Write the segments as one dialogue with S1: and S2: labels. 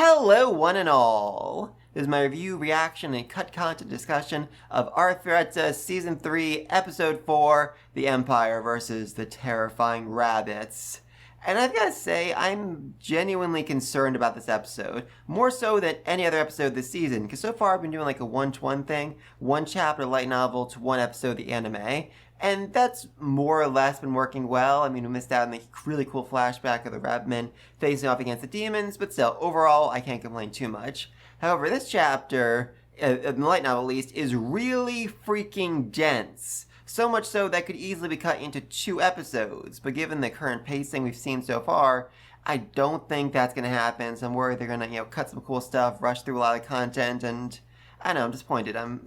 S1: Hello, one and all! This is my review, reaction, and cut content discussion of Arifureta Season 3, Episode 4, The Empire versus the Terrifying Rabbits. And I've got to say, I'm genuinely concerned about this episode, more so than any other episode this season, because so far I've been doing like a 1-to-1 thing, one chapter light novel to one episode of the anime, and that's more or less been working well. I mean, we missed out on the really cool flashback of the Rabbitmen facing off against the demons, but still, overall, I can't complain too much. However, this chapter, in the light novel at least, is really freaking dense. So much so that could easily be cut into 2 episodes, but given the current pacing we've seen so far, I don't think that's going to happen, so I'm worried they're going to, cut some cool stuff, rush through a lot of content, and I know, I'm disappointed. I'm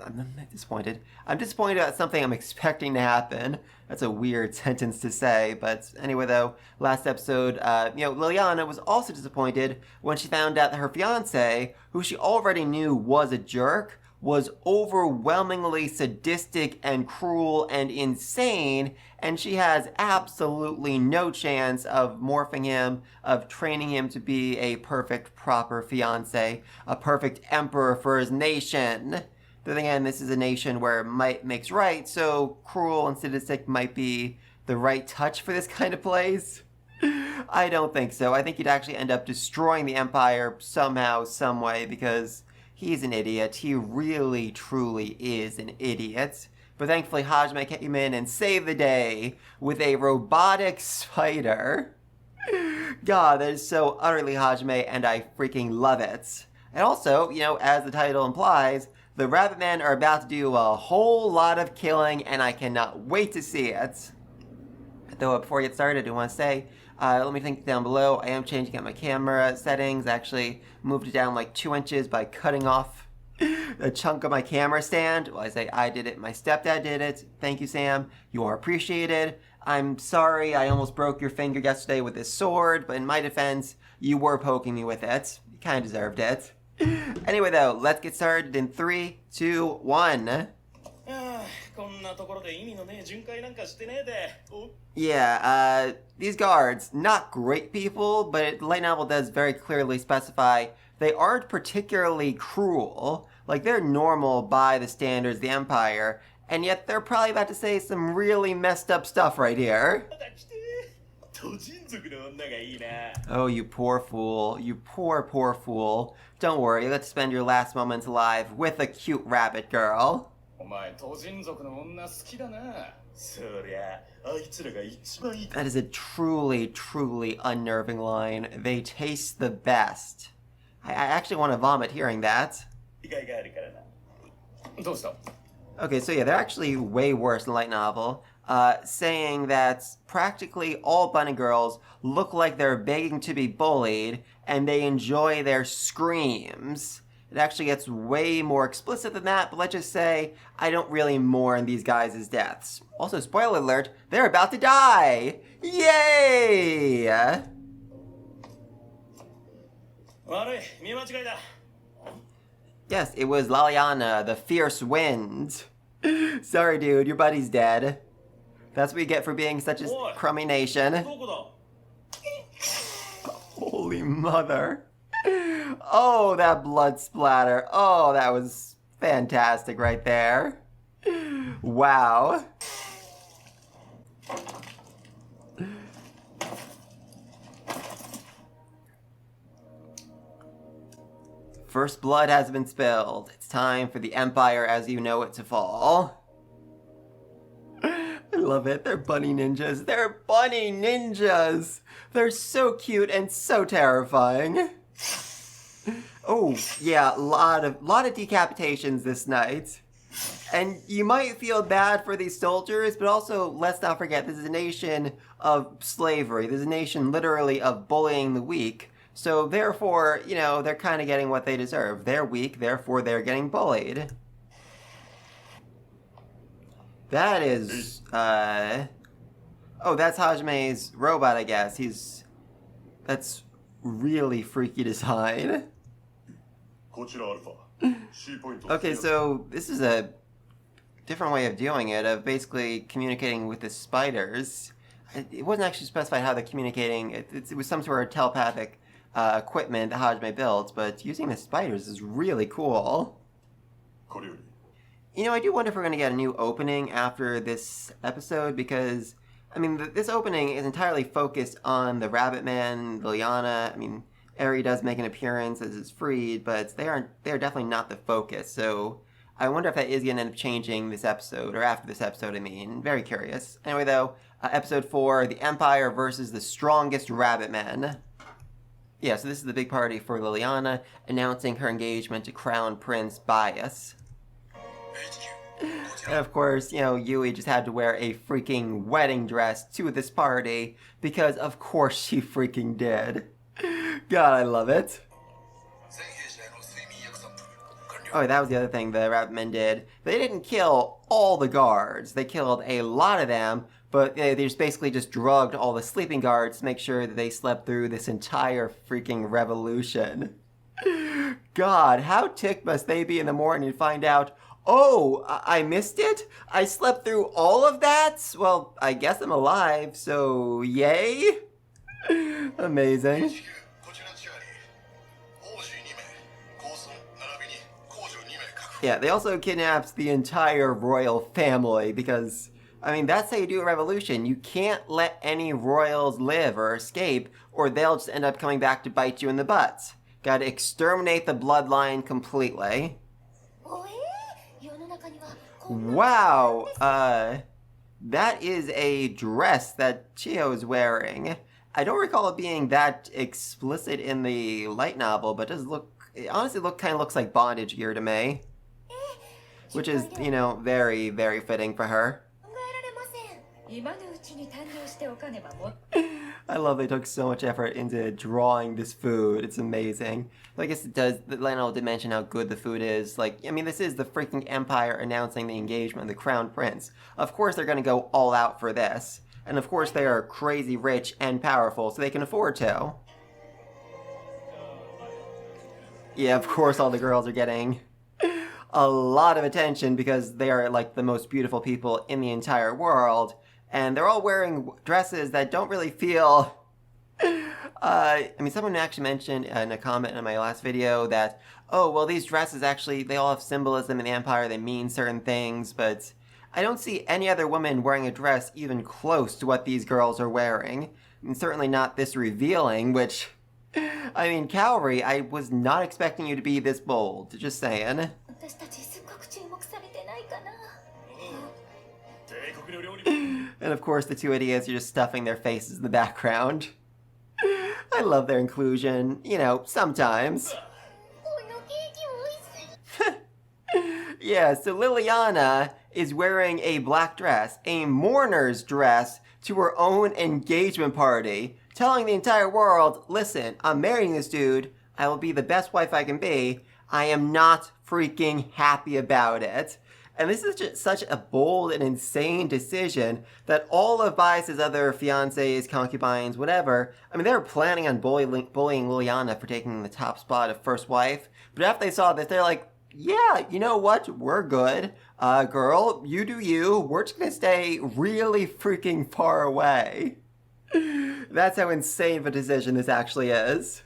S1: disappointed. I'm disappointed about something I'm expecting to happen. That's a weird sentence to say, but anyway though, last episode, Liliana was also disappointed when she found out that her fiancé, who she already knew was a jerk, was overwhelmingly sadistic and cruel and insane, and she has absolutely no chance of morphing him, of training him to be a perfect, proper fiancé, a perfect emperor for his nation. Then again, this is a nation where might makes right, so cruel and sadistic might be the right touch for this kind of place. I don't think so. I think he'd actually end up destroying the Empire somehow, some way, because he's an idiot. He really, truly is an idiot. But thankfully, Hajime came in and saved the day with a robotic spider. God, that is so utterly Hajime, and I freaking love it. And also, as the title implies, the Rabbitmen are about to do a whole lot of killing, and I cannot wait to see it. Though before I get started, I do want to say, let me think down below, I am changing out my camera settings. I actually moved it down like 2 inches by cutting off a chunk of my camera stand. Well, I say I did it, my stepdad did it. Thank you, Sam. You are appreciated. I'm sorry I almost broke your finger yesterday with this sword, but in my defense, you were poking me with it. You kind of deserved it. Anyway though, let's get started in 3, 2, 1. Yeah, these guards, not great people, but the light novel does very clearly specify they aren't particularly cruel. Like, they're normal by the standards of the Empire, and yet they're probably about to say some really messed up stuff right here. Oh, you poor fool. You poor, poor fool. Don't worry, let's spend your last moments alive with a cute rabbit girl. That is a truly, truly unnerving line. They taste the best. I actually want to vomit hearing that. Okay, so yeah, they're actually way worse in the light novel. Saying that practically all bunny girls look like they're begging to be bullied, and they enjoy their screams. It actually gets way more explicit than that, but let's just say I don't really mourn these guys' deaths. Also, spoiler alert, they're about to die! Yay! Yes, it was Liliana, the fierce wind. Sorry, dude, your buddy's dead. That's what you get for being such a crummy nation. Holy mother. Oh, that blood splatter. Oh, that was fantastic right there. Wow. First blood has been spilled. It's time for the Empire as you know it to fall. I love it. They're bunny ninjas. They're bunny ninjas. They're so cute and so terrifying. Oh, yeah, a lot of decapitations this night. And you might feel bad for these soldiers, but also, let's not forget, this is a nation of slavery. This is a nation literally of bullying the weak. So therefore, they're kind of getting what they deserve. They're weak, therefore they're getting bullied. That is, oh, that's Hajime's robot, I guess. That's really freaky design. Okay, so this is a different way of doing it, of basically communicating with the spiders. It wasn't actually specified how they're communicating. It was some sort of telepathic equipment that Hajime built, but using the spiders is really cool. You know, I do wonder if we're going to get a new opening after this episode, because, I mean, this opening is entirely focused on the Rabbitmen, Liliana. I mean, Eri does make an appearance as is freed, but they're definitely not the focus, so I wonder if that is going to end up changing this episode, or after this episode, I mean. Very curious. Anyway, though, episode 4, the Empire versus the strongest Rabbitmen. Yeah, so this is the big party for Liliana, announcing her engagement to Crown Prince Bias. And of course, you know, Yui just had to wear a freaking wedding dress to this party, because of course she freaking did. God, I love it. Oh, that was the other thing the Rabbitmen did. They didn't kill all the guards. They killed a lot of them, but they just basically just drugged all the sleeping guards to make sure that they slept through this entire freaking revolution. God, how ticked must they be in the morning to find out, oh, I missed it? I slept through all of that? Well, I guess I'm alive, so yay? Amazing. Yeah, they also kidnapped the entire royal family because, I mean, that's how you do a revolution. You can't let any royals live or escape, or they'll just end up coming back to bite you in the butt. Gotta exterminate the bloodline completely. Wow, that is a dress that Shea is wearing. I don't recall it being that explicit in the light novel, but it honestly kind of looks like bondage gear to me. Which is, you know, very, very fitting for her. I love they took so much effort into drawing this food. It's amazing. I guess it does, Lionel did mention how good the food is. Like, I mean, this is the freaking Empire announcing the engagement of the Crown Prince. Of course they're gonna go all out for this. And of course they are crazy rich and powerful, so they can afford to. Yeah, of course all the girls are getting a lot of attention because they are like the most beautiful people in the entire world, and they're all wearing dresses that don't really feel I mean, someone actually mentioned in a comment in my last video that, oh, well, these dresses actually, they all have symbolism in the Empire, they mean certain things, but I don't see any other woman wearing a dress even close to what these girls are wearing, and certainly not this revealing, which, I mean, Kaori, I was not expecting you to be this bold, just saying. And of course the two idiots are just stuffing their faces in the background. I love their inclusion, you know, sometimes. Yeah, so Liliana is wearing a black dress, a mourner's dress, to her own engagement party, telling the entire world, listen, I'm marrying this dude, I will be the best wife I can be, I am not freaking happy about it. And this is just such a bold and insane decision that all of Bias's other fiancés, concubines, whatever, I mean, they were planning on bullying Liliana for taking the top spot of first wife. But after they saw this, they're like, yeah, you know what? We're good. Girl, you do you. We're just gonna stay really freaking far away. That's how insane of a decision this actually is.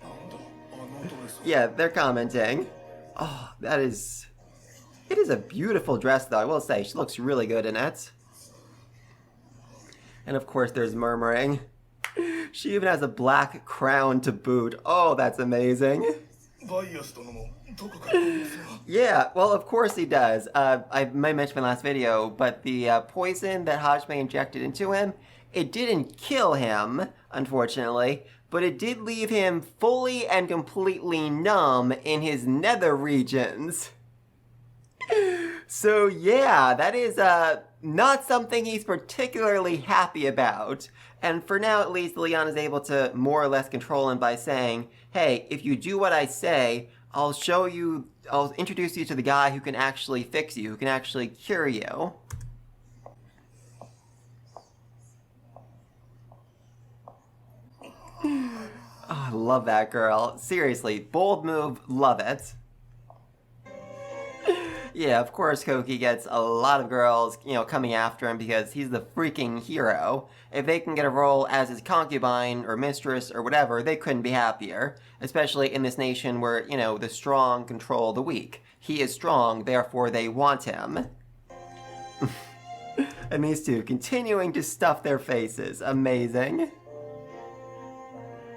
S1: Yeah, they're commenting. Oh, that is... It is a beautiful dress, though, I will say. She looks really good in it. And of course, there's murmuring. She even has a black crown to boot. Oh, that's amazing. Yeah, well, of course he does. I might mention in my last video, but the poison that Hajime injected into him, it didn't kill him, unfortunately, but it did leave him fully and completely numb in his nether regions. So yeah, that is not something he's particularly happy about. And for now, at least, Liliana's able to more or less control him by saying, hey, if you do what I say, I'll introduce you to the guy who can actually fix you, who can actually cure you. Oh, I love that girl. Seriously, bold move, love it. Yeah, of course Koki gets a lot of girls, coming after him because he's the freaking hero. If they can get a role as his concubine or mistress or whatever, they couldn't be happier. Especially in this nation where, the strong control the weak. He is strong, therefore they want him. And these two continuing to stuff their faces. Amazing.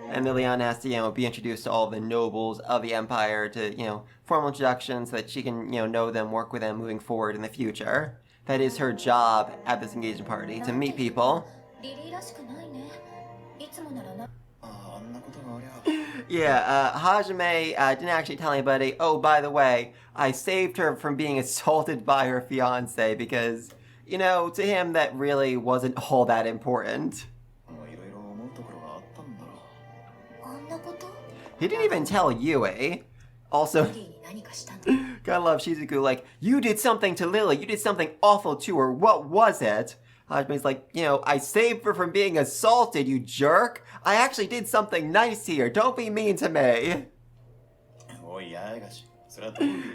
S1: And Liliana has to, be introduced to all the nobles of the Empire to, formal introduction so that she can, know them, work with them moving forward in the future. That is her job at this engagement party, to meet people. Yeah, Hajime didn't actually tell anybody, oh, by the way, I saved her from being assaulted by her fiance because, to him that really wasn't all that important. He didn't even tell Yui. Also, gotta love Shizuku, like, you did something to Lily, you did something awful to her, what was it? Hajime's like, I saved her from being assaulted, you jerk. I actually did something nice here, don't be mean to me.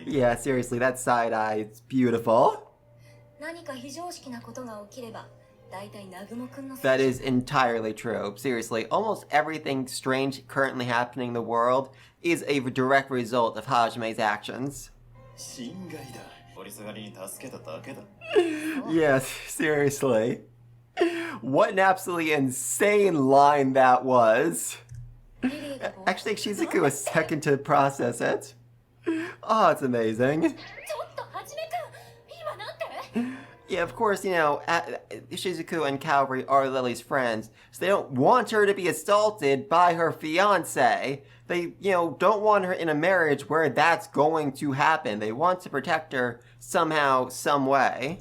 S1: Yeah, seriously, that side eye, it's beautiful. That is entirely true. Seriously, almost everything strange currently happening in the world is a direct result of Hajime's actions. Yes, seriously. What an absolutely insane line that was. Actually, Shizuku a second to process it. Oh, it's amazing. Yeah, of course, Shizuku and Kaori are Lily's friends, so they don't want her to be assaulted by her fiancé. They, don't want her in a marriage where that's going to happen. They want to protect her somehow, some way.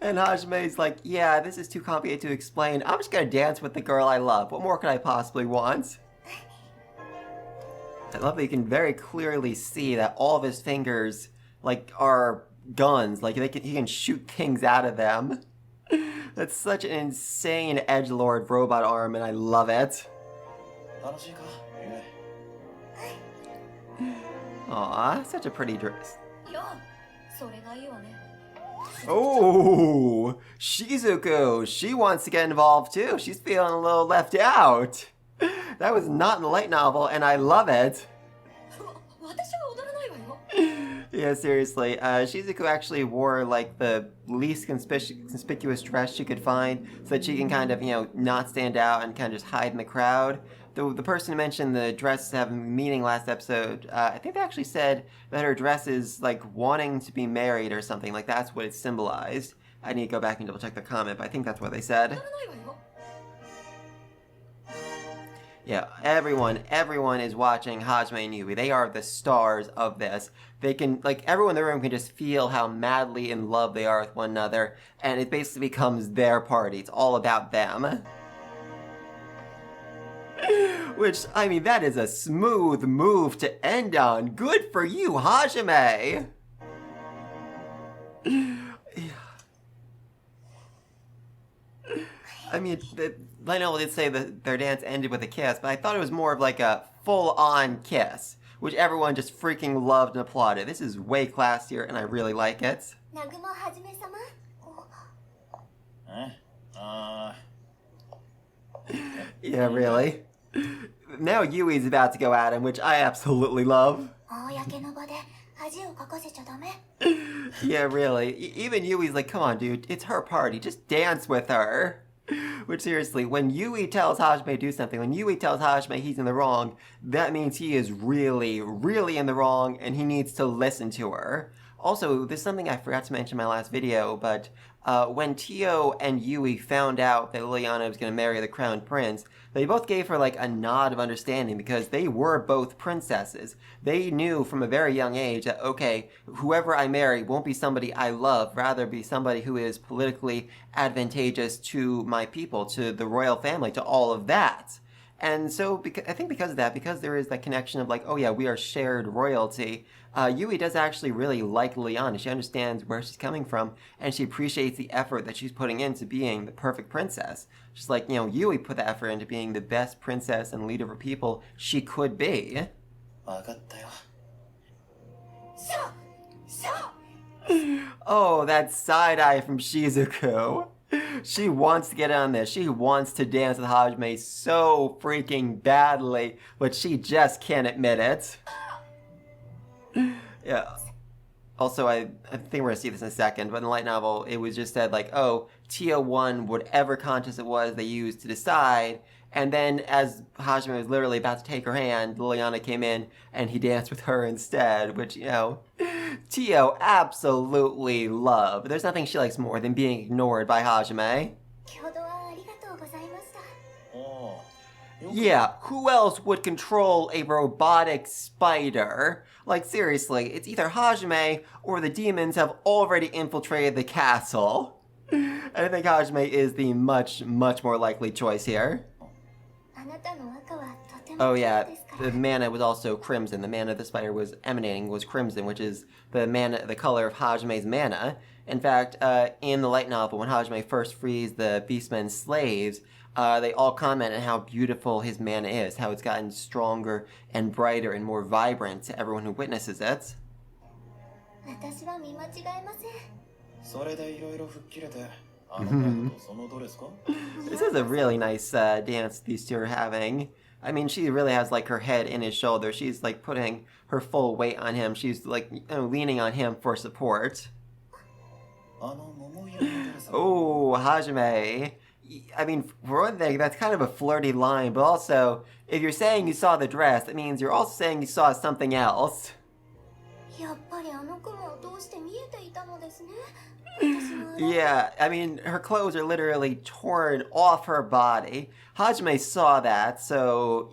S1: And Hajime's like, yeah, this is too complicated to explain. I'm just gonna dance with the girl I love. What more could I possibly want? I love that you can very clearly see that all of his fingers, are guns. He can shoot things out of them. That's such an insane edgelord robot arm, and I love it. Aw, such a pretty dress. Oh, Shizuku, she wants to get involved too. She's feeling a little left out. That was not in the light novel, and I love it. Yeah, seriously. Shizuku actually wore, the least conspicuous dress she could find so that she can kind of, not stand out and kind of just hide in the crowd. The person who mentioned the dress having meaning last episode, I think they actually said that her dress is, wanting to be married or something. That's what it symbolized. I need to go back and double check the comment, but I think that's what they said. Yeah, everyone is watching Hajime and Yui. They are the stars of this. They can, everyone in the room can just feel how madly in love they are with one another, and it basically becomes their party. It's all about them. Which, that is a smooth move to end on. Good for you, Hajime! I know did say that their dance ended with a kiss, but I thought it was more of a full-on kiss, which everyone just freaking loved and applauded. This is way classier, and I really like it. Yeah, really. Now Yui's about to go at him, which I absolutely love. Yeah, really. Even Yui's like, come on, dude, it's her party. Just dance with her. Which, seriously, when Yui tells Hajime to do something, when Yui tells Hajime he's in the wrong, that means he is really, really in the wrong, and he needs to listen to her. Also, there's something I forgot to mention in my last video, but when Tio and Yui found out that Liliana was going to marry the crown prince, they both gave her a nod of understanding because they were both princesses. They knew from a very young age that, okay, whoever I marry won't be somebody I love, rather be somebody who is politically advantageous to my people, to the royal family, to all of that. And so I think because of that, because there is that connection of like, oh yeah, we are shared royalty, Yui does actually really like Liana. She understands where she's coming from, and she appreciates the effort that she's putting into being the perfect princess. Just like, Yui put the effort into being the best princess and leader of her people she could be. Oh, that side eye from Shizuku. She wants to get on this. She wants to dance with Hajime so freaking badly, but she just can't admit it. Yeah. Also, I think we're going to see this in a second, but in the light novel, it was just said, like, oh, Tio won whatever contest it was they used to decide, and then as Hajime was literally about to take her hand, Liliana came in, and he danced with her instead, which, Tio absolutely loved. There's nothing she likes more than being ignored by Hajime. Yeah, who else would control a robotic spider? Like, seriously, it's either Hajime or the demons have already infiltrated the castle. And I think Hajime is the much, much more likely choice here. Oh yeah, the mana was also crimson. The mana the spider was emanating was crimson, which is the color of Hajime's mana. In fact, in the light novel, when Hajime first frees the Beastmen's slaves, they all comment on how beautiful his mana is, how it's gotten stronger and brighter and more vibrant to everyone who witnesses it. This is a really nice dance these two are having. I mean, she really has like her head in his shoulder. She's like putting her full weight on him. She's like leaning on him for support. Oh, Hajime. I mean, for one thing, that's kind of a flirty line, but also, if you're saying you saw the dress, that means you're also saying you saw something else. Yeah, I mean, her clothes are literally torn off her body. Hajime saw that, so,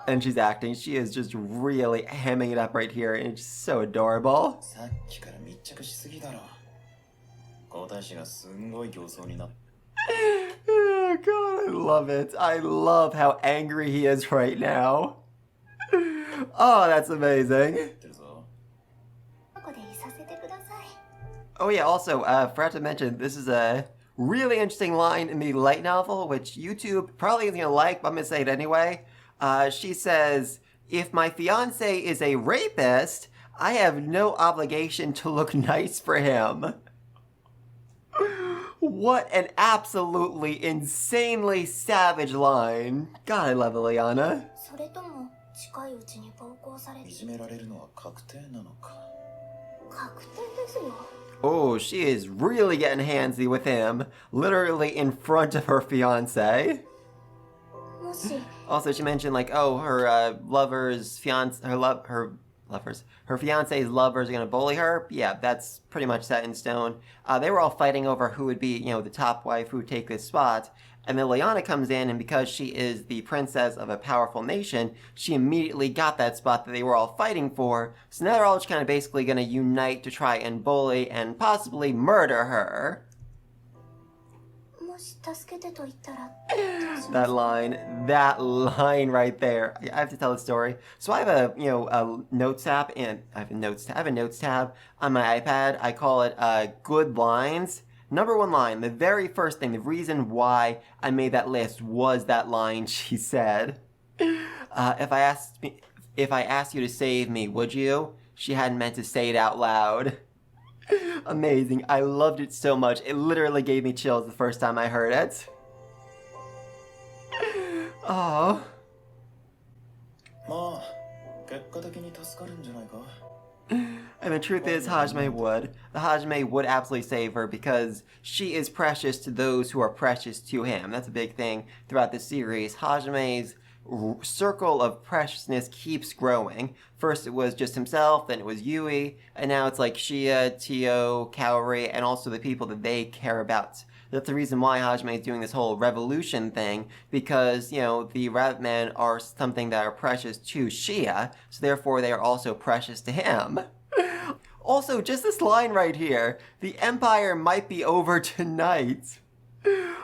S1: And she's acting. She is just really hamming it up right here, and it's just so adorable. Oh god, I love it. I love how angry he is right now. Oh, that's amazing. Oh yeah, also, forgot to mention, this is a really interesting line in the light novel, which YouTube probably isn't gonna like, but I'm gonna say it anyway. She says, if my fiance is a rapist, I have no obligation to look nice for him. What an absolutely insanely savage line. God, I love Ileana. Oh, she is really getting handsy with him, literally in front of her fiance. Also, she mentioned like, oh, her her fiance's lovers are gonna bully her. Yeah, that's pretty much set in stone. They were all fighting over who would be, the top wife who would take this spot. And then Liana comes in, and because she is the princess of a powerful nation, she immediately got that spot that they were all fighting for. So now they're all just kind of basically going to unite to try and bully and possibly murder her. That line right there. I have to tell the story. So I have a notes tab, and I have a notes tab on my iPad. I call it Good Lines. Number one line, the very first thing, the reason why I made that list was that line she said. If I asked you to save me, would you? She hadn't meant to say it out loud. Amazing. I loved it so much. It literally gave me chills the first time I heard it. Oh. And the truth is, Hajime would. The Hajime would absolutely save her because she is precious to those who are precious to him. That's a big thing throughout the series. Hajime's circle of preciousness keeps growing. First it was just himself, then it was Yui, and now it's like Shea, Tio, Kaori, and also the people that they care about. That's the reason why Hajime is doing this whole revolution thing, because, the Rabbitmen are something that are precious to Shea, so therefore they are also precious to him. Also, just this line right here. The Empire might be over tonight.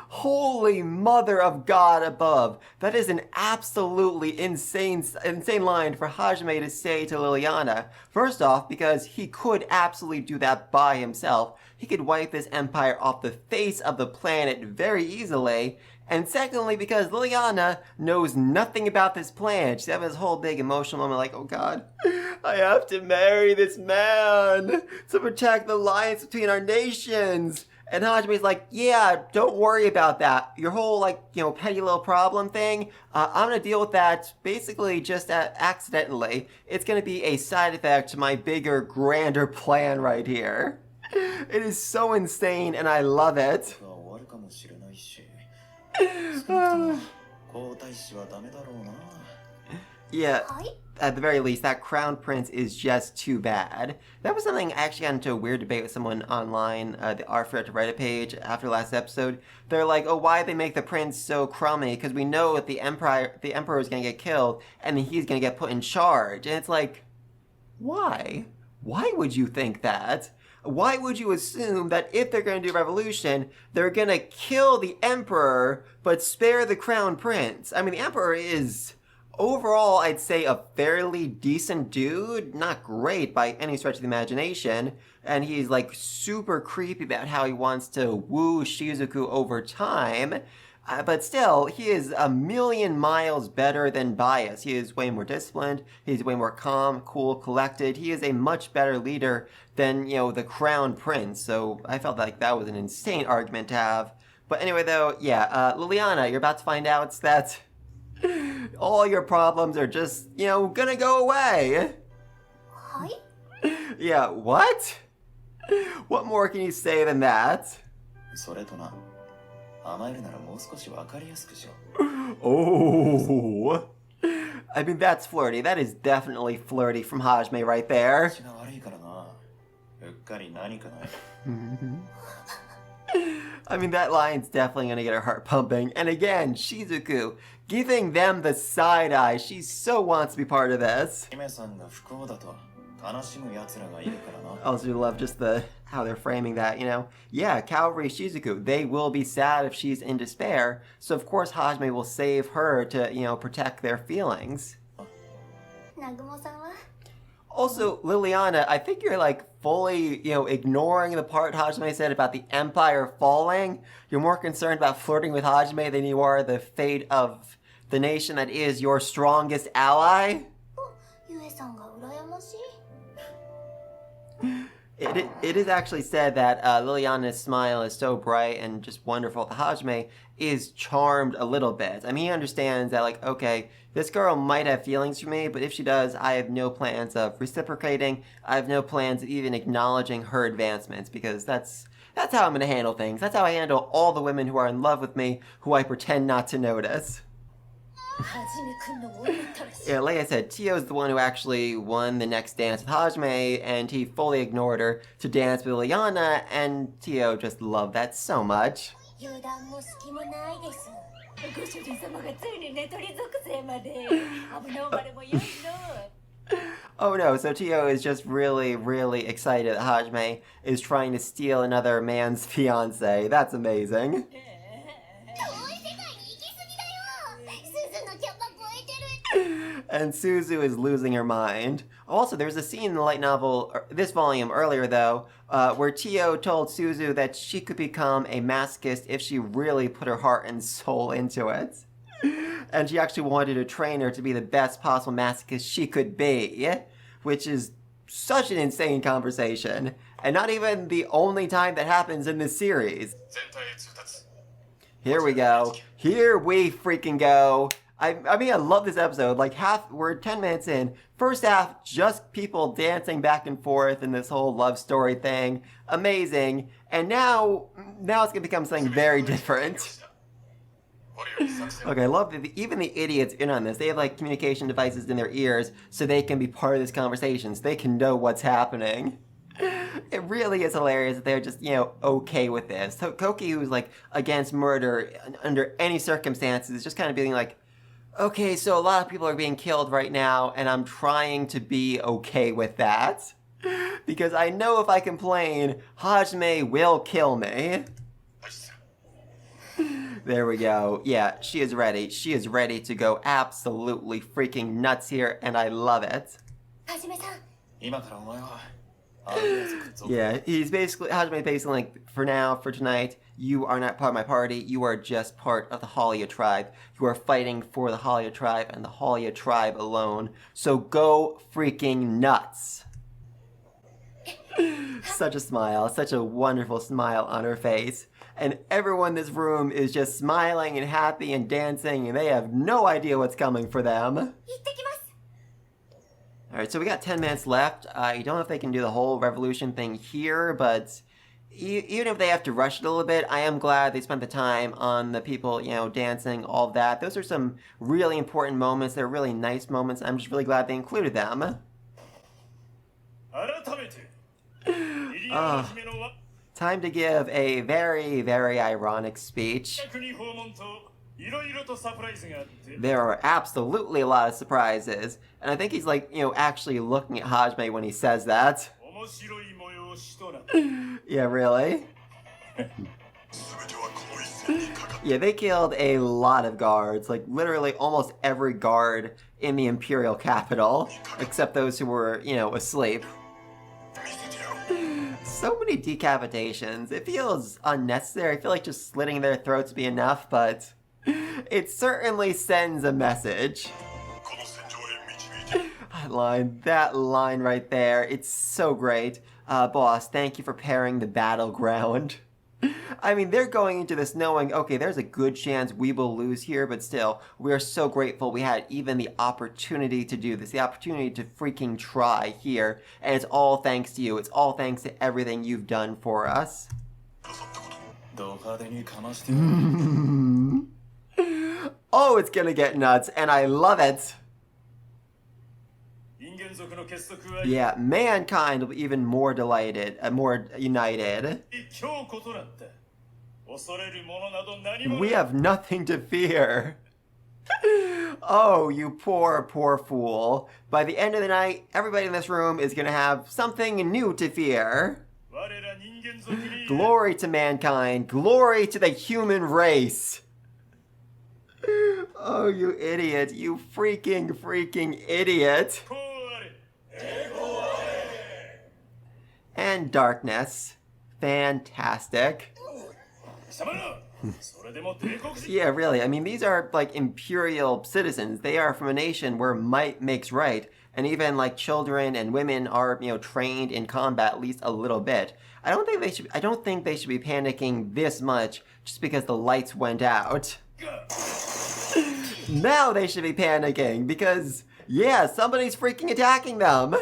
S1: Holy mother of God above. That is an absolutely insane line for Hajime to say to Liliana. First off, because he could absolutely do that by himself. He could wipe this empire off the face of the planet very easily. And secondly, because Liliana knows nothing about this plan. She's having this whole big emotional moment like, oh God, I have to marry this man to protect the alliance between our nations. And Hajime's like, yeah, don't worry about that. Your whole, petty little problem thing, I'm going to deal with that basically just accidentally. It's going to be a side effect to my bigger, grander plan right here. It is so insane, and I love it. Yeah, at the very least, that crown prince is just too bad. That was something I actually got into a weird debate with someone online, the Arifureta Reddit page, after last episode. They're like, oh, why'd they make the prince so crummy? Because we know that the emperor is going to get killed, and then he's going to get put in charge. And it's like, why? Why would you think that? Why would you assume that if they're going to do a revolution, they're going to kill the emperor, but spare the crown prince? I mean, the emperor is, overall, I'd say a fairly decent dude. Not great by any stretch of the imagination. And he's, super creepy about how he wants to woo Shizuku over time. But still, he is a million miles better than Bias. He is way more disciplined. He's way more calm, cool, collected. He is a much better leader than, the crown prince. So I felt like that was an insane argument to have. But anyway, though, yeah, Liliana, you're about to find out that all your problems are just, gonna go away.
S2: Hi?
S1: Yeah, what? What more can you say than that? Oh, I mean, that's flirty. That is definitely flirty from Hajime right there. I mean, that line's definitely gonna get her heart pumping. And again, Shizuku giving them the side eye. She so wants to be part of this. I also love just how they're framing that, Yeah, Kaori Shizuku, they will be sad if she's in despair. So of course Hajime will save her to, protect their feelings. Also, Liliana, I think you're fully, ignoring the part Hajime said about the empire falling. You're more concerned about flirting with Hajime than you are the fate of the nation that is your strongest ally. It is actually said that Liliana's smile is so bright and just wonderful that Hajime is charmed a little bit. I mean, he understands that, okay, this girl might have feelings for me, but if she does, I have no plans of reciprocating. I have no plans of even acknowledging her advancements, because that's how I'm going to handle things. That's how I handle all the women who are in love with me, who I pretend not to notice. Yeah, like I said, Tio's the one who actually won the next dance with Hajime, and he fully ignored her to dance with Liliana, and Tio just loved that so much. Oh no, so Tio is just really, really excited that Hajime is trying to steal another man's fiancé. That's amazing. And Suzu is losing her mind. Also, there's a scene in the light novel, this volume earlier though, where Tio told Suzu that she could become a masochist if she really put her heart and soul into it. And she actually wanted to train her to be the best possible masochist she could be, which is such an insane conversation. And not even the only time that happens in this series. Here we go. Here we freaking go. I mean, I love this episode. We're 10 minutes in. First half, just people dancing back and forth in this whole love story thing. Amazing. And now it's going to become something very different. Okay, I love that even the idiots in on this. They have communication devices in their ears so they can be part of this conversation, so they can know what's happening. It really is hilarious that they're just, okay with this. So Koki, who's against murder under any circumstances, is just kind of being okay, so a lot of people are being killed right now, and I'm trying to be okay with that. Because I know if I complain, Hajime will kill me. There we go. Yeah, she is ready. She is ready to go absolutely freaking nuts here, and I love it. Yeah, Hajime basically like, for now, for tonight, you are not part of my party, you are just part of the Halia tribe. You are fighting for the Halia tribe and the Halia tribe alone. So go freaking nuts. Such a smile, such a wonderful smile on her face. And everyone in this room is just smiling and happy and dancing, and they have no idea what's coming for them. Alright, so we got 10 minutes left. I don't know if they can do the whole revolution thing here, but even if they have to rush it a little bit, I am glad they spent the time on the people, you know, dancing, all of that. Those are some really important moments. They're really nice moments. I'm just really glad they included them. Time to give a very, very ironic speech. There are absolutely a lot of surprises, and I think he's like, you know, actually looking at Hajime when he says that. Yeah, really? Yeah, they killed a lot of guards, like literally almost every guard in the Imperial capital, except those who were, you know, asleep. So many decapitations. It feels unnecessary. I feel like just slitting their throats would be enough, but it certainly sends a message. That line right there, it's so great. Boss, thank you for pairing the battleground. I mean, they're going into this knowing, okay, there's a good chance we will lose here, but still, we are so grateful we had even the opportunity to do this, the opportunity to freaking try here, and it's all thanks to you. It's all thanks to everything you've done for us. Oh, it's gonna get nuts, and I love it. Yeah, mankind will be even more delighted, more united. We have nothing to fear. Oh, you poor, poor fool. By the end of the night, everybody in this room is gonna have something new to fear. Glory to mankind. Glory to the human race. Oh, you idiot. You freaking idiot. And darkness. Fantastic. Yeah, really. I mean, these are like imperial citizens. They are from a nation where might makes right. And even like children and women are, you know, trained in combat at least a little bit. I don't think they should be panicking this much just because the lights went out. Now they should be panicking because, yeah, somebody's freaking attacking them.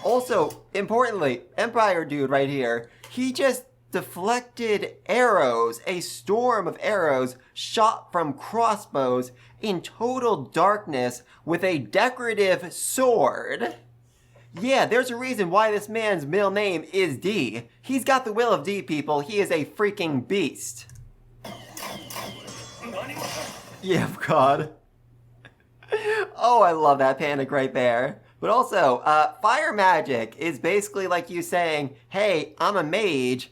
S1: Also, importantly, Empire dude right here, he just deflected arrows, a storm of arrows shot from crossbows in total darkness with a decorative sword. Yeah, there's a reason why this man's middle name is D. He's got the will of D, people. He is a freaking beast. Yeah, God. Oh, I love that panic right there. But also, fire magic is basically like you saying, hey, I'm a mage,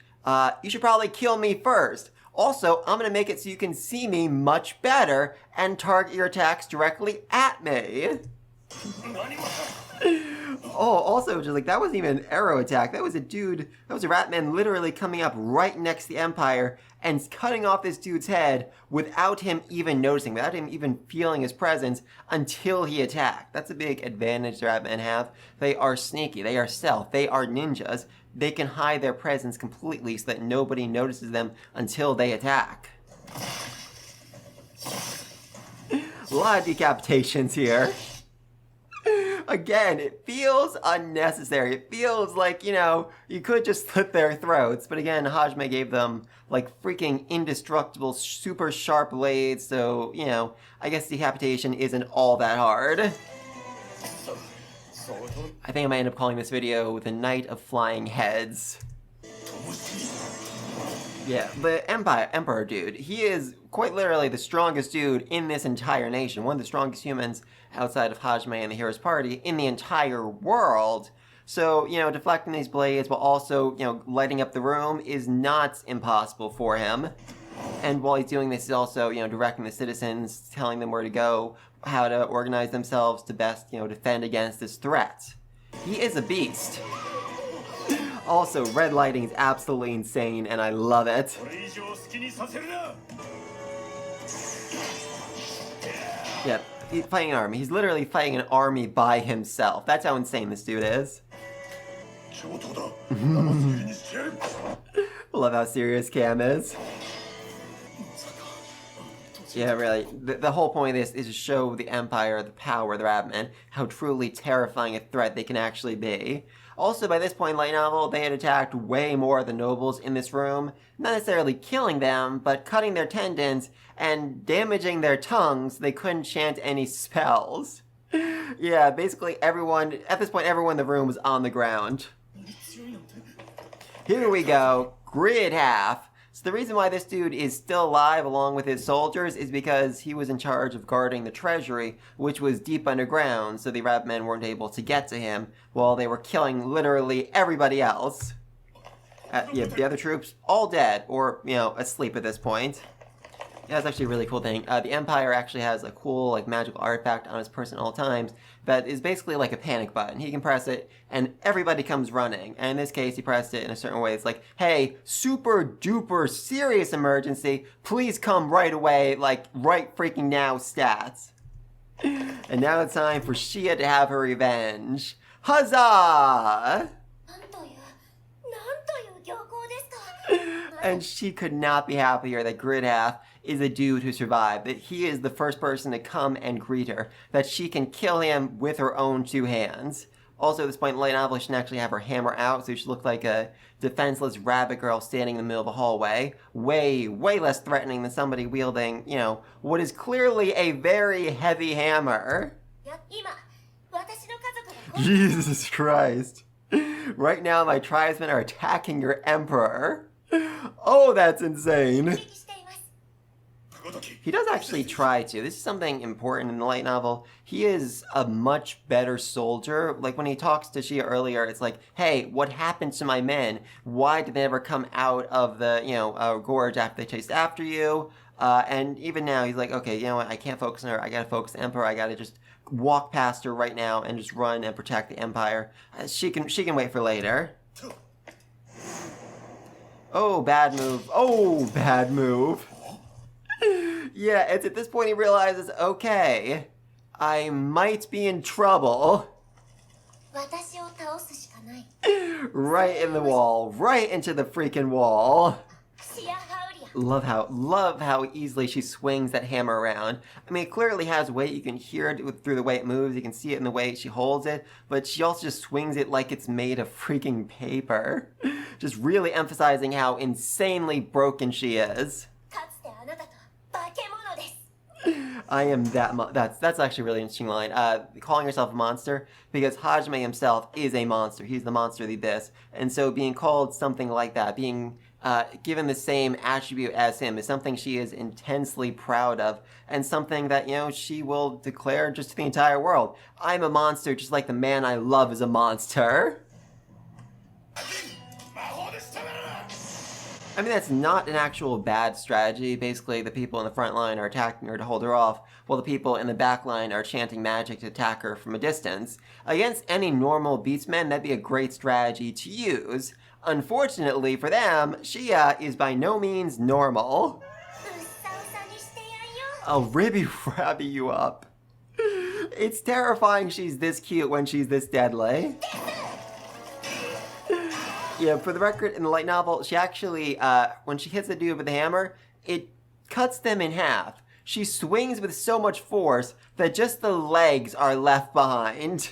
S1: you should probably kill me first. Also, I'm gonna make it so you can see me much better and target your attacks directly at me. Oh, also, just like, that wasn't even an arrow attack. That was a dude, that was a Rabbitman literally coming up right next to the Empire and cutting off this dude's head without him even noticing, without him even feeling his presence until he attacked. That's a big advantage the Rabbitmen have. They are sneaky, they are stealth, they are ninjas. They can hide their presence completely so that nobody notices them until they attack. A lot of decapitations here. Again, it feels unnecessary. It feels like, you know, you could just slit their throats. But again, Hajime gave them, like, freaking indestructible, super sharp blades. So, you know, I guess decapitation isn't all that hard. I think I might end up calling this video The Night of Flying Heads. Yeah, the Emperor dude, he is quite literally the strongest dude in this entire nation. One of the strongest humans outside of Hajime and the Hero's Party in the entire world. So, deflecting these blades while also, lighting up the room is not impossible for him. And while he's doing this, he's also, directing the citizens, telling them where to go, how to organize themselves to best, defend against this threat. He is a beast. Also, red lighting is absolutely insane, and I love it. Yeah, he's fighting an army. He's literally fighting an army by himself. That's how insane this dude is. Love how serious Cam is. Yeah, really. The whole point of this is to show the Empire, the power of the Rabbitmen, how truly terrifying a threat they can actually be. Also, by this point in the light novel, they had attacked way more of the nobles in this room, not necessarily killing them, but cutting their tendons and damaging their tongues so they couldn't chant any spells. Yeah, basically everyone, at this point, everyone in the room was on the ground. Here we go, grid half. So the reason why this dude is still alive along with his soldiers is because he was in charge of guarding the treasury, which was deep underground, so the Rabbitmen weren't able to get to him while they were killing literally everybody else. Yeah, the other troops, all dead, or, asleep at this point. Yeah, that's actually a really cool thing. The Empire actually has a cool, magical artifact on his person at all times that is basically like a panic button. He can press it, and everybody comes running. And in this case, he pressed it in a certain way. It's like, hey, super duper serious emergency, please come right away, right freaking now stats. And now it's time for Shea to have her revenge. Huzzah! And she could not be happier that Grid Half is a dude who survived, that he is the first person to come and greet her, that she can kill him with her own two hands. Also, at this point in the light novel, she can actually have her hammer out, so she looked like a defenseless rabbit girl standing in the middle of the hallway. Way, way less threatening than somebody wielding, what is clearly a very heavy hammer. Jesus Christ. Right now, my tribesmen are attacking your emperor. Oh, that's insane. He does actually try to. This is something important in the light novel. He is a much better soldier. Like when he talks to Shea earlier, it's like, hey, what happened to my men? Why did they never come out of the, gorge after they chased after you? And even now, he's like, okay, you know what? I can't focus on her. I gotta focus on the Emperor. I gotta just walk past her right now and just run and protect the Empire. She can wait for later. Oh, bad move. Oh, bad move. Yeah, it's at this point he realizes, okay, I might be in trouble. Right in the wall. Right into the freaking wall. Love how easily she swings that hammer around. I mean, it clearly has weight. You can hear it through the way it moves. You can see it in the way she holds it. But she also just swings it like it's made of freaking paper. Just really emphasizing how insanely broken she is. I am that's actually a really interesting line. Calling herself a monster, because Hajime himself is a monster. He's the monster of the abyss. And so being called something like that, being given the same attribute as him, is something she is intensely proud of, and something that, she will declare just to the entire world. I'm a monster just like the man I love is a monster. I mean, that's not an actual bad strategy. Basically, the people in the front line are attacking her to hold her off, while the people in the back line are chanting magic to attack her from a distance. Against any normal beastmen, that'd be a great strategy to use. Unfortunately for them, Shea is by no means normal. I'll ribby-rabby you up. It's terrifying she's this cute when she's this deadly. Yeah, for the record, in the light novel, she actually, when she hits the dude with the hammer, it cuts them in half. She swings with so much force that just the legs are left behind.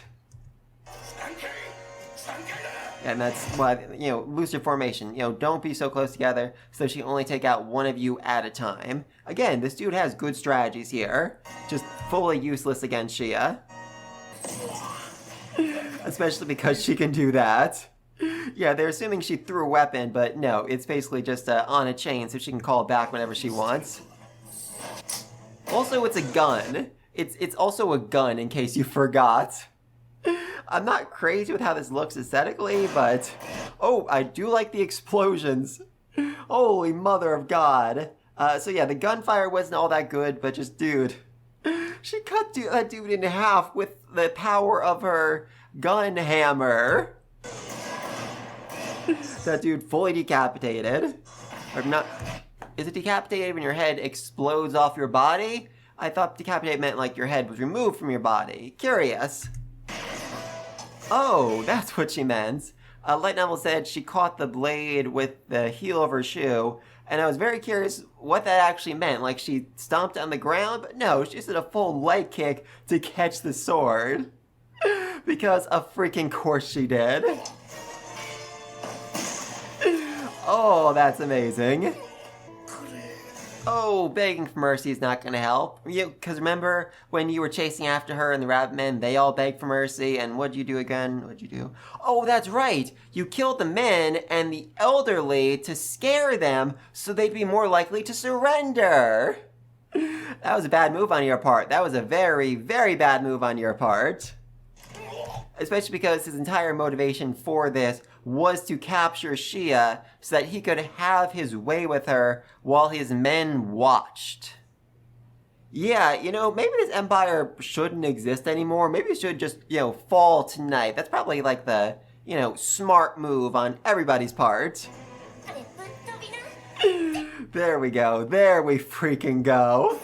S1: And that's why, looser formation. Don't be so close together so she can only take out one of you at a time. Again, this dude has good strategies here. Just fully useless against Shea. Especially because she can do that. Yeah, they're assuming she threw a weapon, but no, it's basically just on a chain so she can call it back whenever she wants. Also, it's a gun. It's also a gun, in case you forgot. I'm not crazy with how this looks aesthetically, but... Oh, I do like the explosions. Holy mother of God. So yeah, the gunfire wasn't all that good, but just, dude... She cut that dude in half with the power of her gun hammer. That dude fully decapitated. Or not... Is it decapitated when your head explodes off your body? I thought decapitated meant like your head was removed from your body. Curious. Oh, that's what she meant. Light Novel said she caught the blade with the heel of her shoe, and I was very curious what that actually meant. Like she stomped on the ground, but no, she did a full leg kick to catch the sword. Because of freaking course she did. Oh, that's amazing. Oh, begging for mercy is not going to help. Because remember when you were chasing after her and the Rabbitmen, they all begged for mercy, and what'd you do again? What'd you do? Oh, that's right! You killed the men and the elderly to scare them so they'd be more likely to surrender! That was a bad move on your part. That was a very, very bad move on your part. Especially because his entire motivation for this was to capture Shea so that he could have his way with her while his men watched. Yeah, maybe this empire shouldn't exist anymore. Maybe it should just, fall tonight. That's probably like the, smart move on everybody's part. There we go. There we freaking go.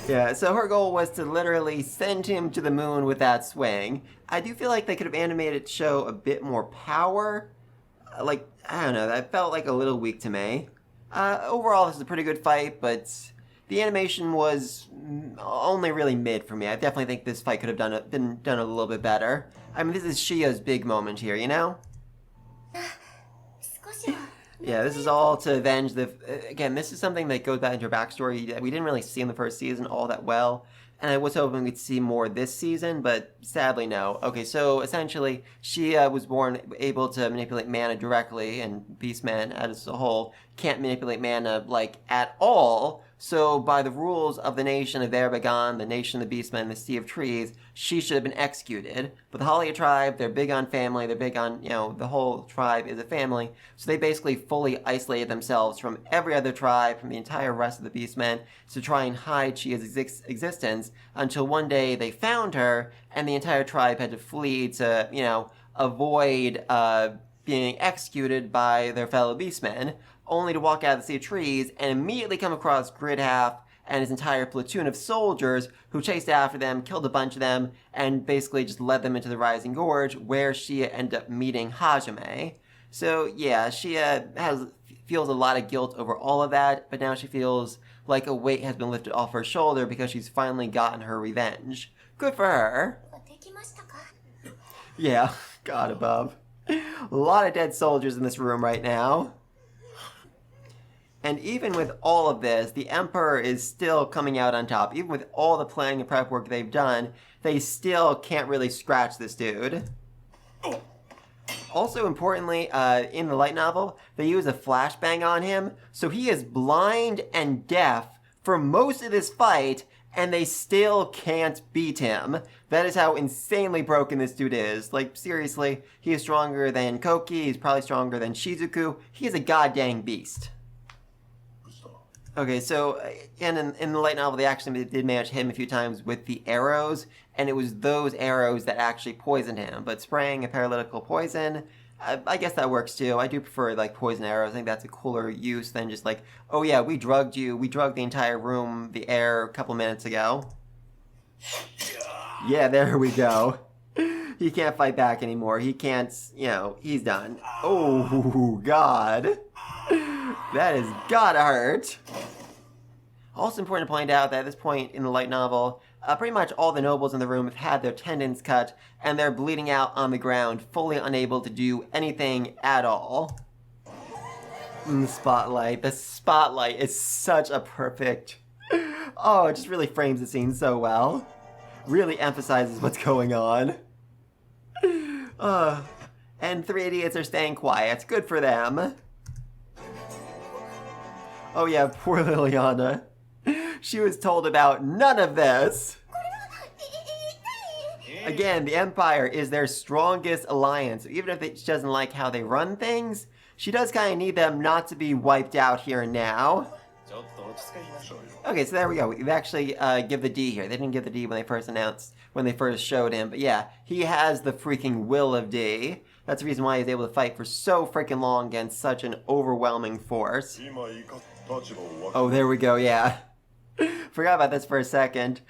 S1: Yeah, so her goal was to literally send him to the moon with that swing. I do feel like they could have animated to show a bit more power. I don't know, that felt like a little weak to me. Overall, this is a pretty good fight, but the animation was only really mid for me. I definitely think this fight could have been done a little bit better. I mean, this is Shea's big moment here, Yeah, this is all to avenge the... Again, this is something that goes back into her backstory that we didn't really see in the first season all that well. And I was hoping we'd see more this season, but sadly no. Okay, so essentially, she was born able to manipulate mana directly, and Beastmen as a whole can't manipulate mana, at all. So by the rules of the nation of Verbagon, the nation of the Beastmen, the Sea of Trees, she should have been executed. But the Halia tribe, they're big on family, they're big on, the whole tribe is a family. So they basically fully isolated themselves from every other tribe, from the entire rest of the Beastmen, to try and hide Shea's existence, until one day they found her, and the entire tribe had to flee to, avoid being executed by their fellow Beastmen, only to walk out of the Sea of Trees and immediately come across Gridhalf and his entire platoon of soldiers who chased after them, killed a bunch of them, and basically just led them into the Rising Gorge, where Shea ended up meeting Hajime. So yeah, Shea feels a lot of guilt over all of that, but now she feels like a weight has been lifted off her shoulder because she's finally gotten her revenge. Good for her. Yeah, God above. A lot of dead soldiers in this room right now. And even with all of this, the Emperor is still coming out on top. Even with all the planning and prep work they've done, they still can't really scratch this dude. Also, importantly, in the light novel, they use a flashbang on him, so he is blind and deaf for most of this fight, and they still can't beat him. That is how insanely broken this dude is. Seriously, he is stronger than Koki, he's probably stronger than Shizuku. He is a goddamn beast. Okay, so, and in the light novel, they actually did manage to hit him a few times with the arrows, and it was those arrows that actually poisoned him. But spraying a paralytical poison, I guess that works too. I do prefer, poison arrows. I think that's a cooler use than just oh yeah, we drugged you. We drugged the entire room, the air, a couple minutes ago. Yeah, there we go. He can't fight back anymore. He can't, he's done. Oh, God. That has gotta hurt. Also important to point out that at this point in the light novel, pretty much all the nobles in the room have had their tendons cut, and they're bleeding out on the ground, fully unable to do anything at all. Spotlight. The spotlight is such a perfect... Oh, it just really frames the scene so well. Really emphasizes what's going on. And 3 idiots are staying quiet. Good for them. Oh yeah, poor Liliana. She was told about none of this. Again, the Empire is their strongest alliance. Even if she doesn't like how they run things, she does kind of need them not to be wiped out here and now. Okay, so there we go. We actually give the D here. They didn't give the D when they first showed him. But yeah, he has the freaking will of D. That's the reason why he's able to fight for so freaking long against such an overwhelming force. Oh, there we go, yeah. Forgot about this for a second.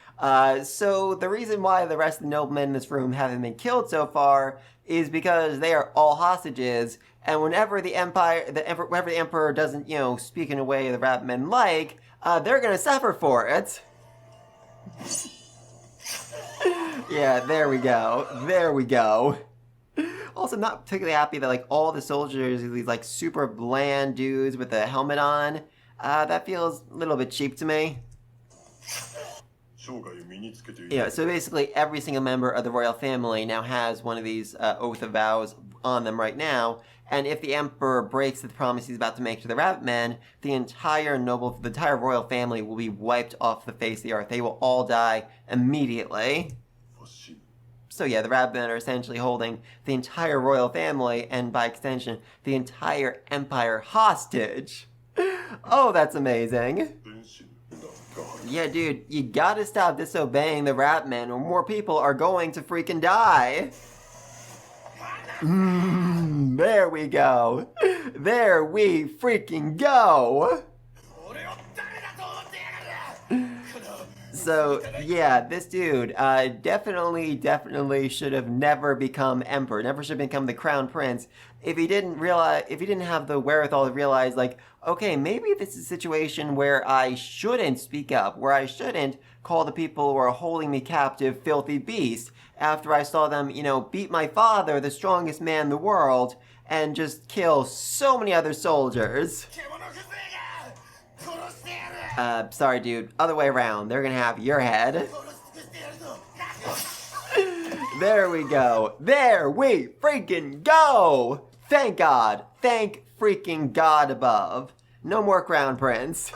S1: So the reason why the rest of the noblemen in this room haven't been killed so far is because they are all hostages, and whenever the emperor doesn't, speak in a way the Rabbitmen like, they're gonna suffer for it. Yeah, there we go. There we go. Also, not particularly happy that, like, all the soldiers are these, like, super bland dudes with a helmet on. That feels a little bit cheap to me. Yeah, so basically every single member of the royal family now has one of these oath of vows on them right now, and if the emperor breaks the promise he's about to make to the Rabbitmen, the entire royal family will be wiped off the face of the earth. They will all die immediately. So yeah, the Rabbitmen are essentially holding the entire royal family, and by extension, the entire empire hostage. Oh, that's amazing. Yeah, dude, you gotta stop disobeying the Rabbitmen or more people are going to freaking die. There we go. There we freaking go. So, yeah, this dude definitely should have never become emperor, never should have become the crown prince if he didn't have the wherewithal to realize, like, okay, maybe this is a situation where I shouldn't speak up, where I shouldn't call the people who are holding me captive filthy beasts after I saw them, beat my father, the strongest man in the world, and just kill so many other soldiers. Sorry, dude. Other way around. They're gonna have your head. There we go. There we freaking go! Thank God. Thank freaking God above. No more crown prince.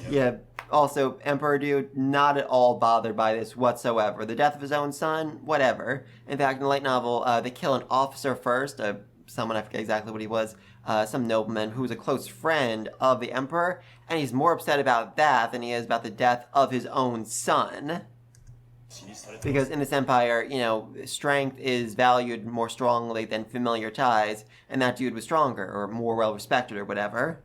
S1: Yeah, also, Emperor Dude, not at all bothered by this whatsoever. The death of his own son, whatever. In fact, in the light novel, they kill an officer first, someone, I forget exactly what he was, some nobleman who was a close friend of the Emperor, and he's more upset about that than he is about the death of his own son. Because in this empire, strength is valued more strongly than familiar ties, and that dude was stronger, or more well-respected, or whatever.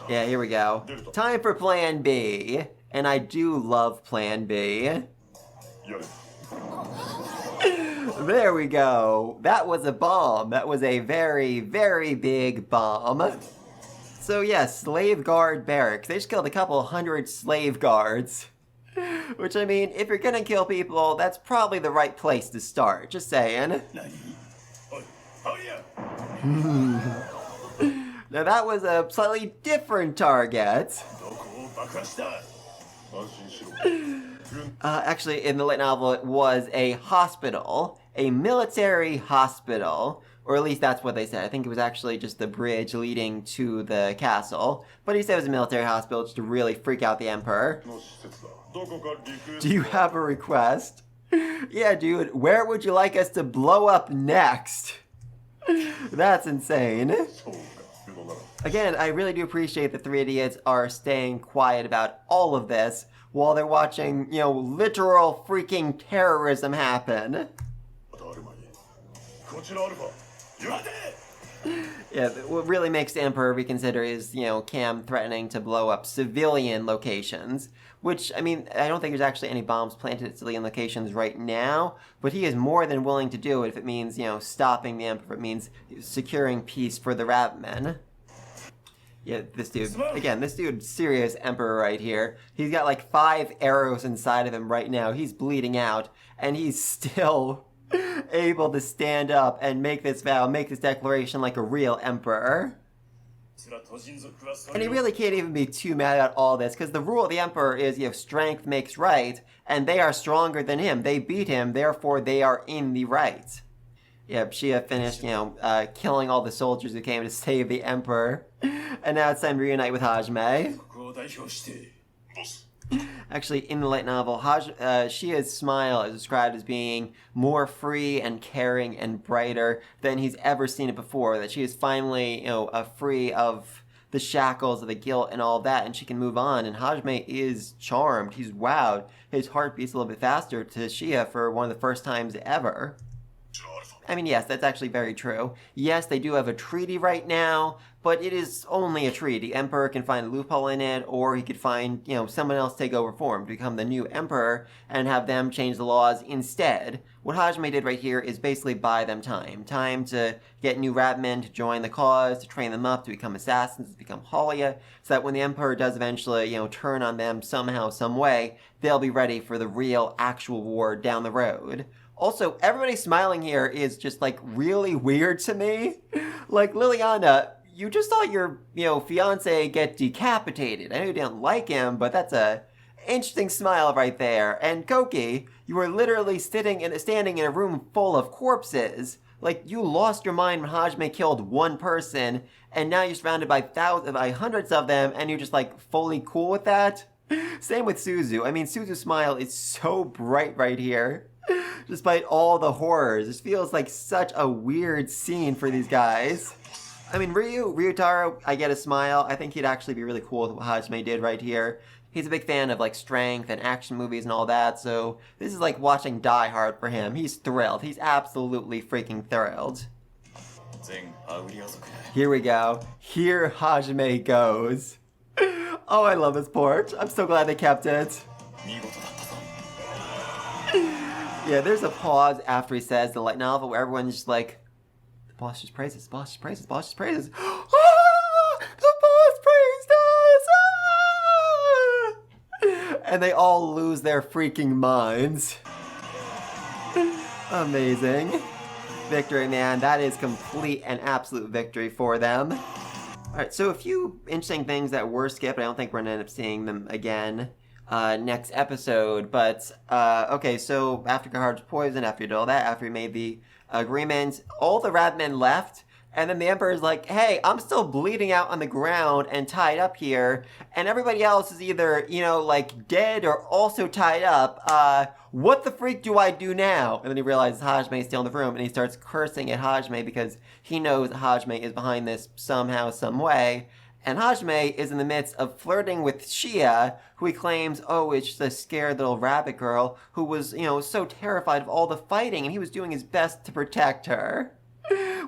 S1: Yeah, here we go. Time for Plan B, and I do love Plan B. There we go. That was a bomb. That was a very, very big bomb. So yeah, slave guard barracks. They just killed a couple hundred slave guards. Which, I mean, if you're gonna kill people, that's probably the right place to start. Just saying. Now that was a slightly different target. Actually, in the light novel, it was a hospital. A military hospital. Or at least that's what they said. I think it was actually just the bridge leading to the castle. But he said it was a military hospital just to really freak out the Emperor. Do you have a request? Yeah, dude, where would you like us to blow up next? That's insane. Again, I really do appreciate the three idiots are staying quiet about all of this while they're watching, literal freaking terrorism happen. Yeah, what really makes the Emperor reconsider is, Cam threatening to blow up civilian locations. Which, I mean, I don't think there's actually any bombs planted at civilian locations right now, but he is more than willing to do it if it means, stopping the Emperor, if it means securing peace for the Rabbitmen. Yeah, this dude, again, this dude, serious Emperor right here. He's got like 5 arrows inside of him right now. He's bleeding out, and he's still able to stand up and make this vow, make this declaration like a real Emperor. And he really can't even be too mad about all this, because the rule of the Emperor is, strength makes right, and they are stronger than him. They beat him, therefore they are in the right. Yep, Shea finished, killing all the soldiers who came to save the Emperor. And now it's time to reunite with Hajime. Actually, in the light novel, Shea's smile is described as being more free and caring and brighter than he's ever seen it before. That she is finally, free of the shackles of the guilt and all that, and she can move on. And Hajime is charmed. He's wowed. His heart beats a little bit faster to Shea for one of the first times ever. I mean, yes, that's actually very true. Yes, they do have a treaty right now, but it is only a treaty. Emperor can find a loophole in it, or he could find, someone else take over for him to become the new emperor and have them change the laws instead. What Hajime did right here is basically buy them time. Time to get new Rabbitmen to join the cause, to train them up to become assassins, to become Halia, so that when the emperor does eventually, turn on them somehow, some way, they'll be ready for the real, actual war down the road. Also, everybody smiling here is just, really weird to me. Like, Liliana, you just saw your, fiancé get decapitated. I know you didn't like him, but that's a interesting smile right there. And Koki, you were literally standing in a room full of corpses. Like, you lost your mind when Hajime killed one person, and now you're surrounded by hundreds of them, and you're just, fully cool with that? Same with Suzu. I mean, Suzu's smile is so bright right here. Despite all the horrors. This feels like such a weird scene for these guys. I mean, Ryutaro, I get a smile. I think he'd actually be really cool with what Hajime did right here. He's a big fan of, strength and action movies and all that, so this is like watching Die Hard for him. He's thrilled. He's absolutely freaking thrilled. Here we go. Here Hajime goes. Oh, I love this porch. I'm so glad they kept it. Yeah, there's a pause after he says the light novel where everyone's just like, the boss just praises, the boss just praises, the boss just praises. Ah! The boss praised us! Ah! And they all lose their freaking minds. Amazing. Victory, man. That is complete and absolute victory for them. Alright, so a few interesting things that were skipped. I don't think we're going to end up seeing them again. Next episode, but okay, so after Kahar's poisoned, after he did all that, after he made the agreement, all the Rabbitmen left, and then the Emperor's like, hey, I'm still bleeding out on the ground and tied up here, and everybody else is either, dead or also tied up, what the freak do I do now? And then he realizes Hajime is still in the room, and he starts cursing at Hajime because he knows Hajime is behind this somehow, some way. And Hajime is in the midst of flirting with Shea, who he claims, is just a scared little rabbit girl who was, so terrified of all the fighting, and he was doing his best to protect her.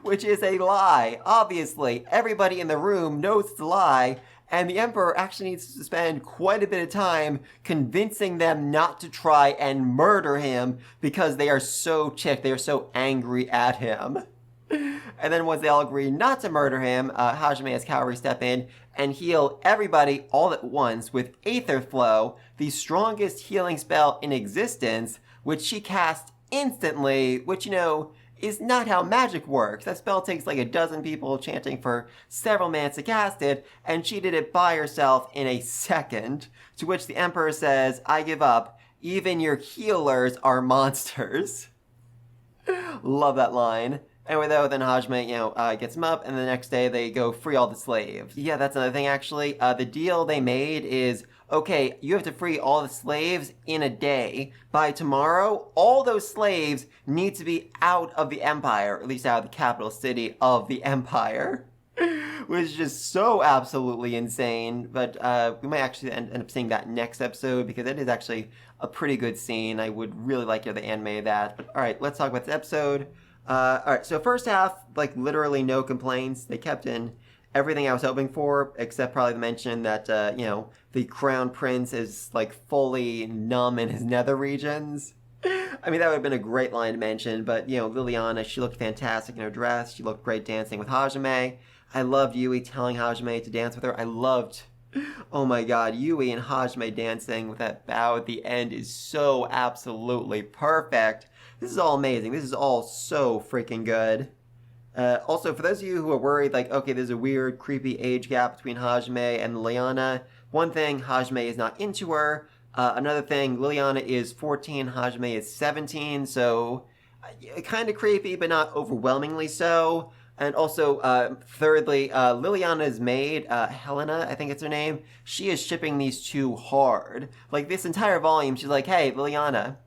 S1: Which is a lie. Obviously, everybody in the room knows it's a lie, and the Emperor actually needs to spend quite a bit of time convincing them not to try and murder him because they are so ticked, they are so angry at him. And then once they all agree not to murder him, Hajime has Kaori step in and heal everybody all at once with Aether Flow, the strongest healing spell in existence, which she casts instantly, which, is not how magic works. That spell takes like a dozen people chanting for several minutes to cast it, and she did it by herself in a second, to which the Emperor says, I give up. Even your healers are monsters. Love that line. Anyway, though, then Hajime, gets him up, and the next day they go free all the slaves. Yeah, that's another thing, actually. The deal they made is, okay, you have to free all the slaves in a day. By tomorrow, all those slaves need to be out of the Empire, or at least out of the capital city of the Empire. Which is just so absolutely insane, but we might actually end up seeing that next episode, because it is actually a pretty good scene. I would really like to have the anime that. But alright, let's talk about this episode. Alright, so first half, literally no complaints. They kept in everything I was hoping for, except probably the mention that, the Crown Prince is, fully numb in his nether regions. I mean, that would have been a great line to mention, but, Liliana, she looked fantastic in her dress. She looked great dancing with Hajime. I loved Yui telling Hajime to dance with her. Oh my god, Yui and Hajime dancing with that bow at the end is so absolutely perfect. This is all amazing. This is all so freaking good. Also, for those of you who are worried, okay, there's a weird, creepy age gap between Hajime and Liliana. One thing, Hajime is not into her. Another thing, Liliana is 14, Hajime is 17, so kind of creepy, but not overwhelmingly so. And also, thirdly, Liliana's maid, Helena, I think it's her name, she is shipping these two hard. Like, this entire volume, she's like, hey, Liliana,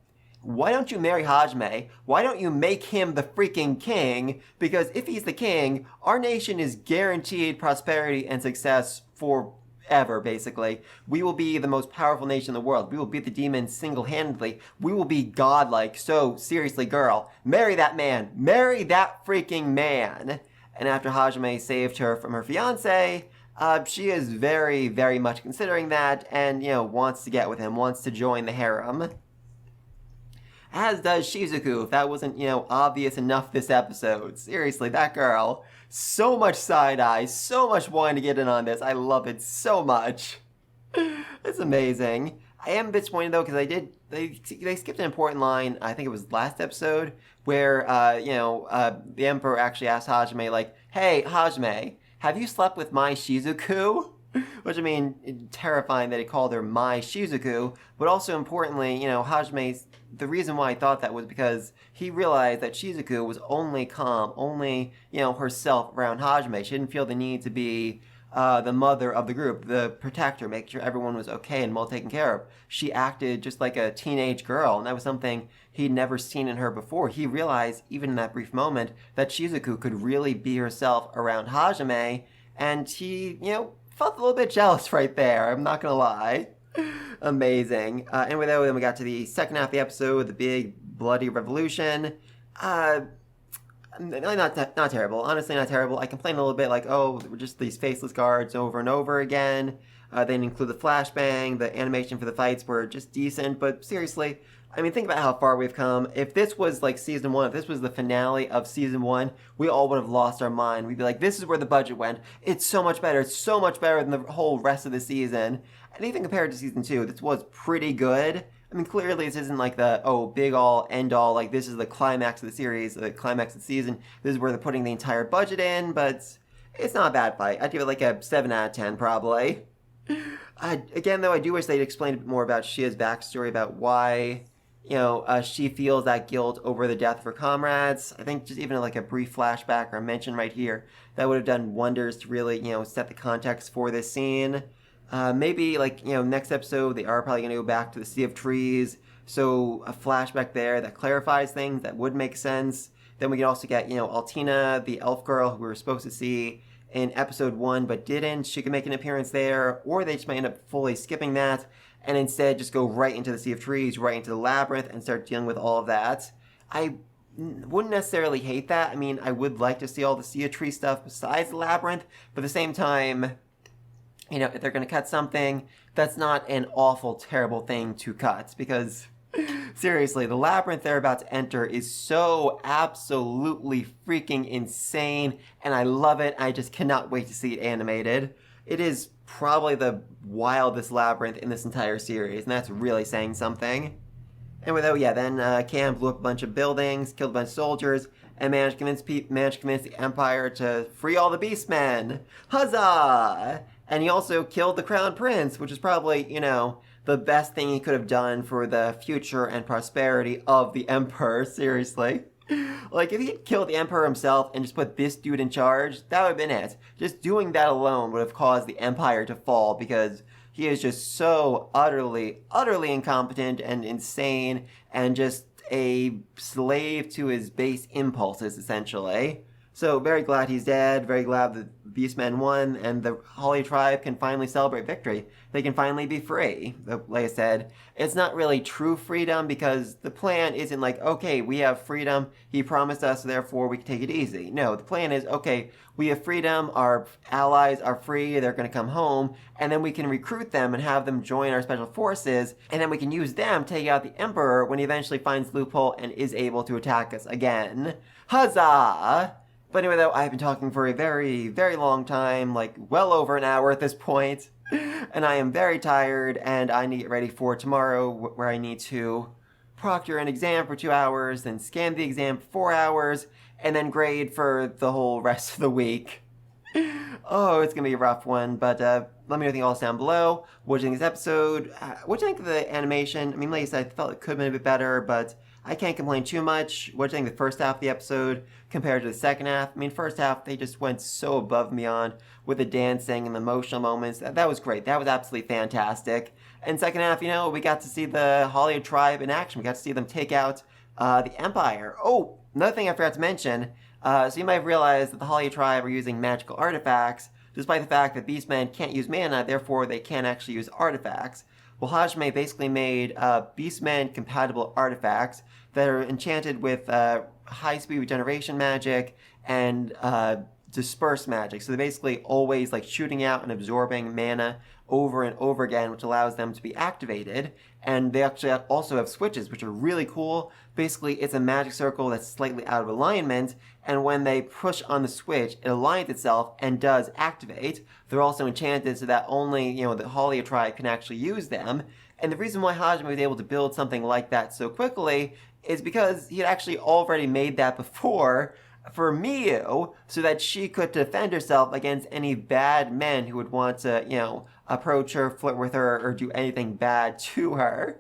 S1: why don't you marry Hajime? Why don't you make him the freaking king? Because if he's the king, our nation is guaranteed prosperity and success forever, basically. We will be the most powerful nation in the world. We will beat the demons single-handedly. We will be godlike. So, seriously, girl, marry that man. Marry that freaking man. And after Hajime saved her from her fiancé, she is very, very much considering that and, wants to get with him, wants to join the harem. As does Shizuku, if that wasn't, obvious enough this episode. Seriously, that girl. So much side-eye, so much wanting to get in on this. I love it so much. It's amazing. I am a bit disappointed, though, because they skipped an important line, I think it was last episode, where, the Emperor actually asked Hajime, like, hey, Hajime, have you slept with my Shizuku? Which, I mean, terrifying that he called her my Shizuku, but also importantly, Hajime's, the reason why I thought that was because he realized that Shizuku was only calm, only, herself around Hajime. She didn't feel the need to be the mother of the group, the protector, making sure everyone was okay and well taken care of. She acted just like a teenage girl, and that was something he'd never seen in her before. He realized, even in that brief moment, that Shizuku could really be herself around Hajime, and he, felt a little bit jealous right there, I'm not gonna lie. Amazing. Anyway, though, then we got to the second half of the episode, the big bloody revolution. Not terrible. Honestly, not terrible. I complained a little bit, like, oh, we're just these faceless guards over and over again. They didn't include the flashbang. The animation for the fights were just decent, but seriously, I mean, think about how far we've come. If this was like season 1, if this was the finale of season 1, we all would have lost our mind. We'd be like, this is where the budget went. It's so much better. It's so much better than the whole rest of the season. And even compared to season 2, this was pretty good. I mean, clearly this isn't like the, big all, end all, like this is the climax of the series, the climax of the season. This is where they're putting the entire budget in, but it's not a bad fight. I'd give it like a 7 out of 10, probably. Again, though, I do wish they'd explained a bit more about Shea's backstory, about why, she feels that guilt over the death of her comrades. I think just even like a brief flashback or a mention right here, that would have done wonders to really, set the context for this scene. Maybe, like, next episode, they are probably going to go back to the Sea of Trees, so a flashback there that clarifies things, that would make sense. Then we could also get, Altina, the elf girl who we were supposed to see in episode 1 but didn't. She could make an appearance there, or they just might end up fully skipping that, and instead just go right into the Sea of Trees, right into the Labyrinth, and start dealing with all of that. I wouldn't necessarily hate that. I mean, I would like to see all the Sea of Trees stuff besides the Labyrinth, but at the same time, if they're going to cut something, that's not an awful, terrible thing to cut. Because, seriously, the labyrinth they're about to enter is so absolutely freaking insane. And I love it. I just cannot wait to see it animated. It is probably the wildest labyrinth in this entire series. And that's really saying something. Anyway, though, then Cam blew up a bunch of buildings, killed a bunch of soldiers, and managed to convince the Empire to free all the Beastmen. Huzzah! And he also killed the Crown Prince, which is probably, the best thing he could have done for the future and prosperity of the Emperor, seriously. Like, if he'd killed the Emperor himself and just put this dude in charge, that would have been it. Just doing that alone would have caused the Empire to fall, because he is just so utterly, utterly incompetent and insane, and just a slave to his base impulses, essentially. So, very glad he's dead, very glad the Beastmen won, and the Holly tribe can finally celebrate victory. They can finally be free. Like I said, it's not really true freedom, because the plan isn't like, okay, we have freedom, he promised us, so therefore we can take it easy. No, the plan is, okay, we have freedom, our allies are free, they're going to come home, and then we can recruit them and have them join our special forces, and then we can use them to take out the Emperor when he eventually finds loophole and is able to attack us again. Huzzah! But anyway, though, I've been talking for a very, very long time, like well over an hour at this point, and I am very tired, and I need to get ready for tomorrow, where I need to proctor an exam for 2 hours, then scan the exam for 4 hours, and then grade for the whole rest of the week. Oh, it's going to be a rough one, but let me know what you think all down below. What do you think of this episode? What do you think of the animation? I mean, like I said, I felt it could have been a bit better, but I can't complain too much. What do you think the first half of the episode compared to the second half? I mean, first half, they just went so above and beyond with the dancing and the emotional moments. That was great. That was absolutely fantastic. And second half, we got to see the Hollywood tribe in action. We got to see them take out the Empire. Oh, another thing I forgot to mention. So you might have realized that the Hollywood tribe are using magical artifacts, despite the fact that Beastmen can't use mana, therefore they can't actually use artifacts. Well, Hajime basically made Beastman-compatible artifacts that are enchanted with high-speed regeneration magic and disperse magic. So they're basically always shooting out and absorbing mana over and over again, which allows them to be activated. And they actually also have switches, which are really cool. Basically, it's a magic circle that's slightly out of alignment, and when they push on the switch, it aligns itself and does activate. They're also enchanted so that only, the Hollywood tribe can actually use them. And the reason why Hajime was able to build something like that so quickly is because he had actually already made that before for Miyu, so that she could defend herself against any bad men who would want to, approach her, flirt with her, or do anything bad to her.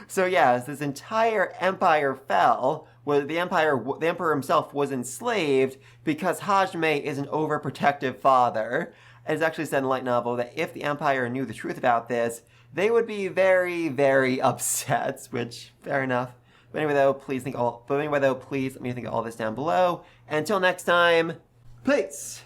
S1: So yes, this entire empire fell. Well, the emperor himself was enslaved because Hajime is an overprotective father. And it's actually said in the light novel that if the empire knew the truth about this, they would be very, very upset. Which, fair enough. But anyway, though, please let me think all this down below. And until next time, peace.